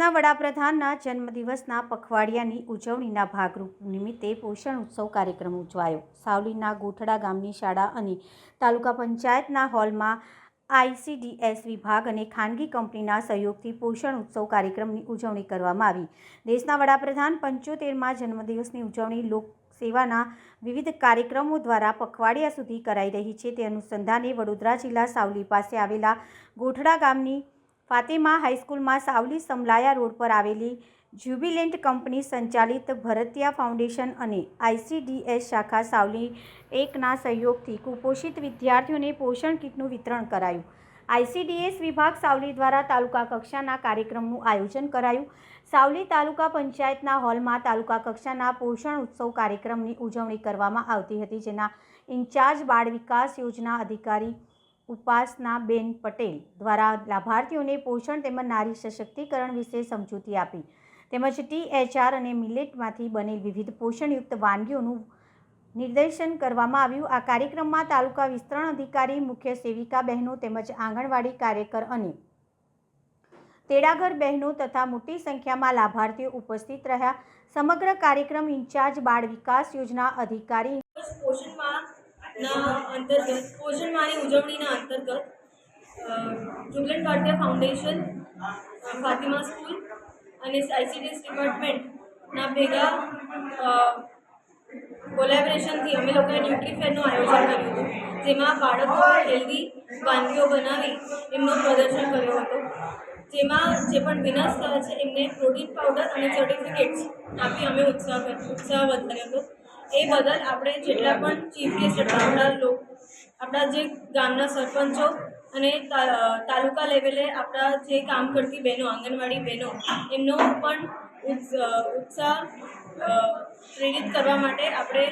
દેશના વડાપ્રધાનના જન્મદિવસના પખવાડિયાની ઉજવણીના ભાગરૂપ નિમિત્તે પોષણ ઉત્સવ કાર્યક્રમ ઉજવાયો। સાવલીના ગોઠડા ગામની શાળા અને તાલુકા પંચાયતના હોલમાં ICDS વિભાગ અને ખાનગી કંપનીના સહયોગથી પોષણ ઉત્સવ કાર્યક્રમની ઉજવણી કરવામાં આવી। દેશના વડાપ્રધાન 75મા જન્મદિવસની ઉજવણી લોકસેવાના વિવિધ કાર્યક્રમો દ્વારા પખવાડિયા સુધી કરાઈ રહી છે। તે અનુસંધાને વડોદરા જિલ્લા સાવલી પાસે આવેલા ગોઠડા ગામની ફાતેમા હાઈસ્કૂલમાં સાવલી સમલાયા રોડ પર આવેલી જ્યુબિલેન્ટ કંપની સંચાલિત ભરતિયા ફાઉન્ડેશન અને ICDS શાખા સાવલી 1ના સહયોગથી કુપોષિત વિદ્યાર્થીઓને પોષણ કીટનું વિતરણ કરાયું। ICDS વિભાગ સાવલી દ્વારા તાલુકા કક્ષાના કાર્યક્રમનું આયોજન કરાયું। સાવલી તાલુકા પંચાયતના હોલમાં તાલુકા કક્ષાના પોષણ ઉત્સવ કાર્યક્રમની ઉજવણી કરવામાં આવતી હતી, જેના ઇન્ચાર્જ બાળ વિકાસ યોજના અધિકારી ઉપાસનાબેન પટેલ દ્વારા લાભાર્થીઓને પોષણ તેમજ નારી સશક્તિકરણ વિશે સમજૂતી આપી, તેમજ THR અને મિલેટમાંથી બનેલ વિવિધ પોષણયુક્ત વાનગીઓનું નિર્દેશન કરવામાં આવ્યું। આ કાર્યક્રમમાં તાલુકા વિસ્તરણ અધિકારી, મુખ્ય સેવિકા બહેનો તેમજ આંગણવાડી કાર્યકર અને તેડાગર બહેનો તથા મોટી સંખ્યામાં લાભાર્થીઓ ઉપસ્થિત રહ્યા। સમગ્ર કાર્યક્રમ ઇન્ચાર્જ બાળ વિકાસ યોજના અધિકારી પોષણ માની ઉજવણીના અંતર્ગત જ્યુબિલેન્ટ ભારતીય ફાઉન્ડેશન, ફાતિમા સ્કૂલ અને ICDS ડિપાર્ટમેન્ટના ભેગા કોલેબોરેશનથી અમે લોકોએ ન્યુટ્રીફેરનું આયોજન કર્યું હતું, જેમાં બાળકો હેલ્ધી વાનગીઓ બનાવી એમનું પ્રદર્શન કર્યો હતો, જેમાં જે પણ વિનર્સ થયા છે એમને પ્રોટીન પાવડર અને સર્ટિફિકેટ્સ આપી અમે ઉત્સાહ વધાર્યો હતો। એ બદલ આપણે જેટલા પણ ચીફ ગેસ્ટ હતા, આપણા જે ગામના સરપંચો અને તાલુકા લેવલે આપણા જે કામ કરતી બહેનો, આંગણવાડી બહેનો, એમનો પણ ઉત્સાહ પ્રેરિત કરવા માટે આપણે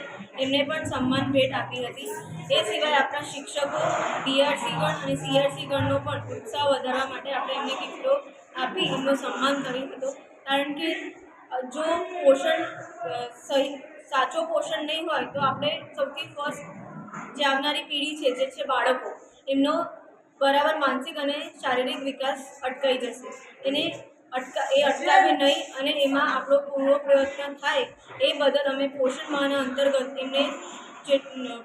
એમને પણ સન્માન ભેટ આપી હતી। એ સિવાય આપણા શિક્ષકો, DRC ગણ અને CRC ગણનો પણ ઉત્સાહ વધારવા માટે આપણે એમને ગિફ્ટો આપી એમનો સન્માન કર્યો હતો, કારણ કે જો પોષણ સાચો પોષણ નહીં હોય તો આપણે સૌથી ફર્સ્ટ જે આવનારી પેઢી છે, જે છે બાળકો, એમનો બરાબર માનસિક અને શારીરિક વિકાસ અટકાઈ જશે। એને અટકાવે નહીં અને એમાં આપણો પૂરો પ્રયત્ન થાય એ બદલ અમે પોષણ માહના અંતર્ગત એમને જે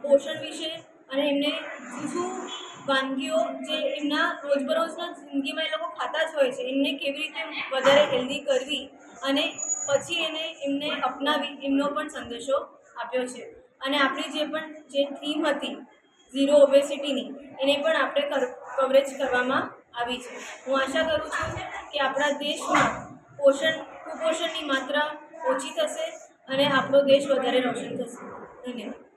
પોષણ વિશે અને એમને શું વાનગીઓ જે એમના રોજબરોજના જિંદગીમાં એ લોકો ખાતા જ હોય છે, એમને કેવી રીતે વધારે હેલ્ધી કરવી અને પછી એમને અપનાવી એમનો પણ સંદેશો આપ્યો છે। અને આપણી જે થીમ હતી ઝીરો ઓબેસિટીની, એને પણ આપણે કવરેજ કરવામાં આવી છે। હું આશા કરું છું કે આપણા દેશમાં કુપોષણની માત્રા ઓછી થશે અને આપણો દેશ વધારે રોશન થશે। ધન્યવાદ।